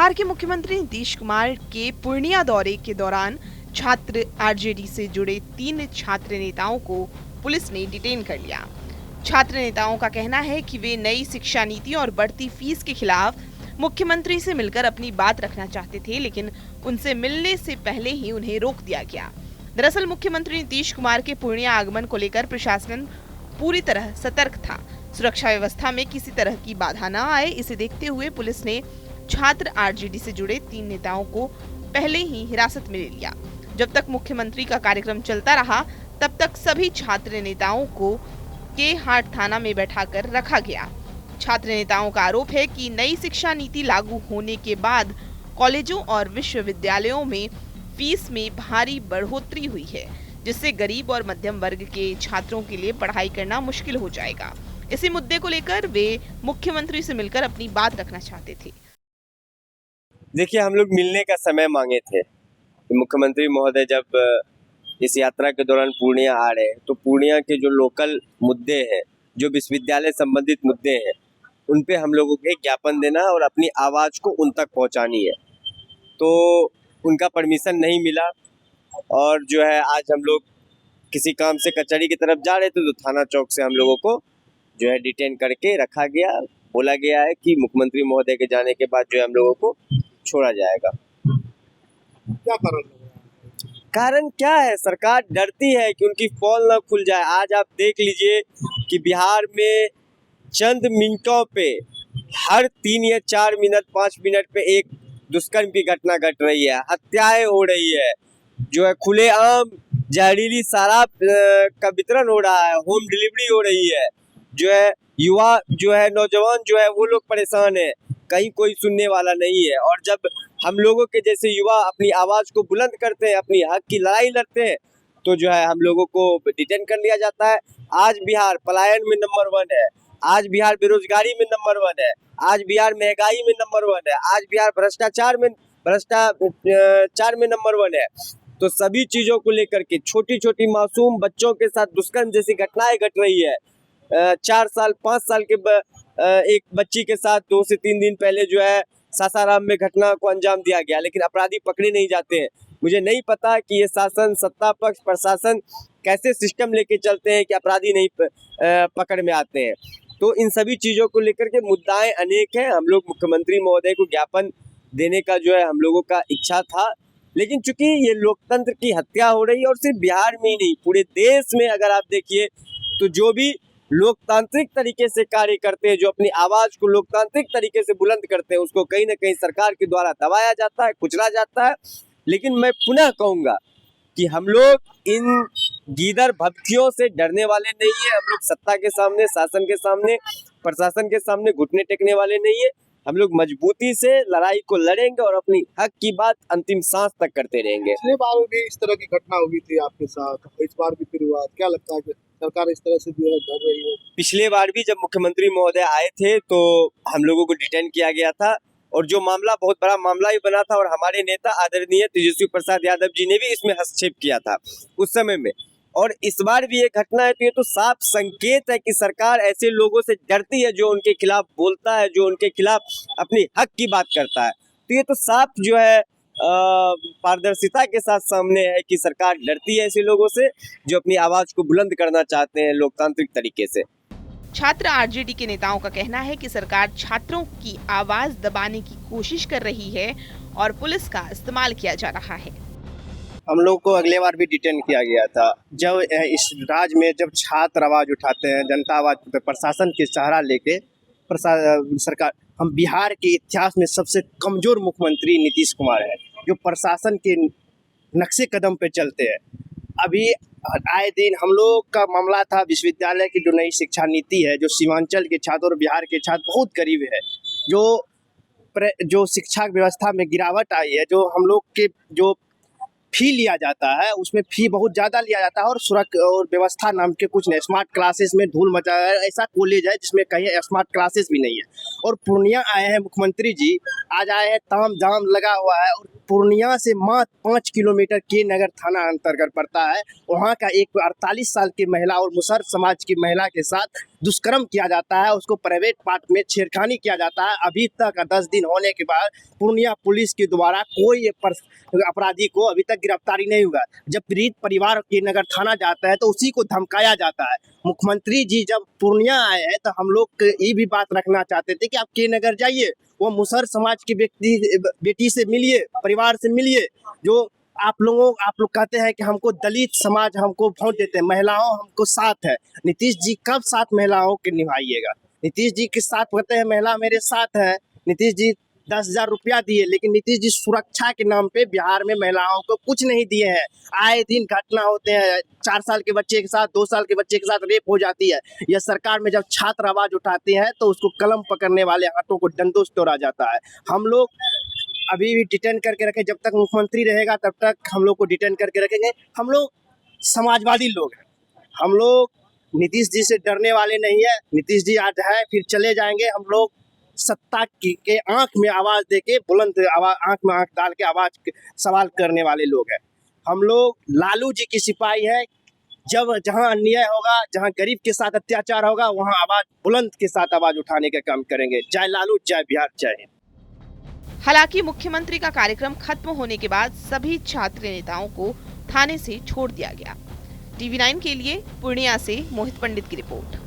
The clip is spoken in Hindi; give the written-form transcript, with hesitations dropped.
बिहार के मुख्यमंत्री नीतीश कुमार के पूर्णिया दौरे के दौरान छात्र आरजेडी से जुड़े 3 छात्र नेताओं को पुलिस ने डिटेन कर लिया। छात्र नेताओं का कहना है कि वे नई शिक्षा नीति और बढ़ती फीस के खिलाफ मुख्यमंत्री से मिलकर अपनी बात रखना चाहते थे, लेकिन उनसे मिलने से पहले ही उन्हें रोक दिया गया। दरअसल मुख्यमंत्री नीतीश कुमार के पूर्णिया आगमन को लेकर प्रशासन पूरी तरह सतर्क था। सुरक्षा व्यवस्था में किसी तरह की बाधा न आए, इसे देखते हुए पुलिस ने छात्र आरजेडी से जुड़े 3 नेताओं को पहले ही हिरासत में ले लिया। जब तक मुख्यमंत्री का कार्यक्रम चलता रहा, तब तक सभी छात्र नेताओं को के हाट थाना में बैठाकर रखा गया। छात्र नेताओं का आरोप है कि नई शिक्षा नीति लागू होने के बाद कॉलेजों और विश्वविद्यालयों में फीस में भारी बढ़ोतरी हुई है, जिससे गरीब और मध्यम वर्ग के छात्रों के लिए पढ़ाई करना मुश्किल हो जाएगा। इसी मुद्दे को लेकर वे मुख्यमंत्री से मिलकर अपनी बात रखना चाहते थे। देखिए, हम लोग मिलने का समय मांगे थे। मुख्यमंत्री महोदय जब इस यात्रा के दौरान पूर्णिया आ रहे हैं, तो पूर्णिया के जो लोकल मुद्दे हैं, जो विश्वविद्यालय संबंधित मुद्दे हैं, उन पे हम लोगों को ज्ञापन देना और अपनी आवाज़ को उन तक पहुंचानी है। तो उनका परमिशन नहीं मिला और जो है आज हम लोग किसी काम से कचहरी की तरफ जा रहे थे, तो थाना चौक से हम लोगों को जो है डिटेन करके रखा गया। बोला गया है कि मुख्यमंत्री महोदय के जाने के बाद जो है हम लोगों को छोड़ा जाएगा। क्या कारण क्या है? सरकार डरती है कि उनकी पोल ना खुल जाए। आज आप देख लीजिए कि बिहार में चंद मिनटों पे हर 3 या 4 मिनट 5 मिनट पे एक दुष्कर्म की घटना घट रही है, हत्याएं हो रही है, जो है खुलेआम जहरीली शराब का वितरण हो रहा है, होम डिलीवरी हो रही है, जो है युवा जो है नौजवान जो है वो लोग परेशान है, कहीं कोई सुनने वाला नहीं है। और जब हम लोगों के जैसे युवा अपनी आवाज़ को बुलंद करते हैं, अपनी हक की लड़ाई लड़ते हैं, तो जो है हम लोगों को डिटेन कर लिया जाता है। आज बिहार पलायन में नंबर 1 है, आज बिहार बेरोजगारी में नंबर 1 है, आज बिहार महंगाई में नंबर 1 है, आज बिहार भ्रष्टाचार में नंबर 1 है। तो सभी चीज़ों को लेकर के छोटी छोटी मासूम बच्चों के साथ दुष्कर्म जैसी घटनाएं घट रही है। 4 साल 5 साल के एक बच्ची के साथ 2 से 3 दिन पहले जो है सासाराम में घटना को अंजाम दिया गया, लेकिन अपराधी पकड़े नहीं जाते हैं। मुझे नहीं पता कि ये शासन, सत्ता पक्ष, प्रशासन कैसे सिस्टम लेके चलते हैं कि अपराधी नहीं पकड़ में आते हैं। तो इन सभी चीज़ों को लेकर के मुद्दाएं अनेक हैं। हम लोग मुख्यमंत्री महोदय को ज्ञापन देने का जो है हम लोगों का इच्छा था, लेकिन चूंकि ये लोकतंत्र की हत्या हो रही है और सिर्फ बिहार में ही नहीं पूरे देश में अगर आप देखिए तो जो भी लोकतांत्रिक तरीके से कार्य करते हैं, जो अपनी आवाज़ को लोकतांत्रिक तरीके से बुलंद करते हैं, उसको कहीं ना कहीं सरकार के द्वारा दबाया जाता है, कुचला जाता है। लेकिन मैं पुनः कहूँगा कि हम लोग इन गीदड़ भभकियों से डरने वाले नहीं है। हम लोग सत्ता के सामने, शासन के सामने, प्रशासन के सामने घुटने टेकने वाले नहीं है। हम लोग मजबूती से लड़ाई को लड़ेंगे और अपनी हक की बात अंतिम सांस तक करते रहेंगे। पिछले बार भी इस तरह की घटना हुई थी आपके साथ, इस बार भी फिर हुआ। क्या लगता है कि सरकार इस तरह से जो है डर रही है? पिछले बार भी जब मुख्यमंत्री महोदय आए थे तो हम लोगों को डिटेन किया गया था और जो मामला बहुत बड़ा मामला ही बना था और हमारे नेता आदरणीय तेजस्वी प्रसाद यादव जी ने भी इसमें हस्तक्षेप किया था उस समय में। और इस बार भी ये घटना है, तो ये तो साफ संकेत है कि सरकार ऐसे लोगों से डरती है जो उनके खिलाफ बोलता है, जो उनके खिलाफ अपनी हक की बात करता है। तो ये तो साफ जो है पारदर्शिता के साथ सामने है कि सरकार डरती है ऐसे लोगों से जो अपनी आवाज़ को बुलंद करना चाहते हैं लोकतांत्रिक तरीके से। छात्र आरजेडी के नेताओं का कहना है कि सरकार छात्रों की आवाज दबाने की कोशिश कर रही है और पुलिस का इस्तेमाल किया जा रहा है। हम लोग को अगले बार भी डिटेन किया गया था। जब इस राज्य में जब छात्र आवाज़ उठाते हैं, जनता आवाज़ उठाते हैं, प्रशासन के सहारा लेके सरकार, हम बिहार के इतिहास में सबसे कमज़ोर मुख्यमंत्री नीतीश कुमार है, जो प्रशासन के नक्शे कदम पे चलते हैं। अभी आए दिन हम लोग का मामला था विश्वविद्यालय की जो नई शिक्षा नीति है, जो सीमांचल के छात्र और बिहार के छात्र बहुत करीब है, जो शिक्षा व्यवस्था में गिरावट आई है, जो हम लोग के जो फी लिया जाता है उसमें फी बहुत ज़्यादा लिया जाता है और सुरक्षा और व्यवस्था नाम के कुछ नहीं। स्मार्ट क्लासेस में धूल मचा है। ऐसा कॉलेज है जिसमें कहीं स्मार्ट क्लासेस भी नहीं है। और पूर्णिया आए हैं मुख्यमंत्री जी, आज आए हैं, ताम झाम लगा हुआ है। और पूर्णिया से मात्र 5 किलोमीटर के नगर थाना अंतर्गत पड़ता है। वहाँ का एक 48 साल की महिला और मुसहर समाज की महिला के साथ दुष्कर्म किया जाता है, उसको प्राइवेट पार्ट में छेड़खानी किया जाता है। अभी तक 10 दिन होने के बाद पूर्णिया पुलिस के द्वारा कोई अपराधी को अभी तक गिरफ्तारी नहीं हुआ। जब पीड़ित परिवार के नगर थाना जाता है तो उसी को धमकाया जाता है। मुख्यमंत्री जी जब पूर्णिया आए हैं तो हम लोग ये भी बात रखना चाहते थे कि आप के नगर जाइए, वो मुसहर समाज की बेटी से मिलिए, परिवार से मिलिए। जो आप लोग कहते हैं कि हमको दलित समाज हमको वोट देते हैं, महिलाओं हमको साथ है। नीतीश जी कब साथ महिलाओं के निभाइएगा? नीतीश जी के साथ कहते हैं महिला मेरे साथ है। नीतीश जी 10,000 रुपया दिए, लेकिन नीतीश जी सुरक्षा के नाम पे बिहार में महिलाओं को कुछ नहीं दिए हैं। आए दिन घटना होते हैं, 4 साल के बच्चे के साथ, 2 साल के बच्चे के साथ रेप हो जाती है। यह सरकार में जब छात्र आवाज उठाते हैं तो उसको कलम पकड़ने वाले हाथों को डंडों तोड़ा जाता है। हम लोग अभी भी डिटेन करके रखे, जब तक मुख्यमंत्री रहेगा तब तक हम लोग को डिटेन करके रखेंगे। हम लोग समाजवादी लोग हैं, हम लोग नीतीश जी से डरने वाले नहीं है। नीतीश जी आज है फिर चले जाएंगे। हम लोग सत्ता के आंख में आवाज देके बुलंद आवाज, आंख में आंख डाल के आवाज सवाल करने वाले लोग हैं। हम लोग लालू जी की सिपाही है। जब जहां अन्याय होगा, जहां गरीब के साथ अत्याचार होगा, वहां आवाज बुलंद के साथ आवाज उठाने का काम करेंगे। जय लालू, जय बिहार, जय हिंद। हालांकि मुख्यमंत्री का कार्यक्रम खत्म होने के बाद सभी छात्र नेताओं को थाने से छोड़ दिया गया। TV9 के लिए पूर्णिया से मोहित पंडित की रिपोर्ट।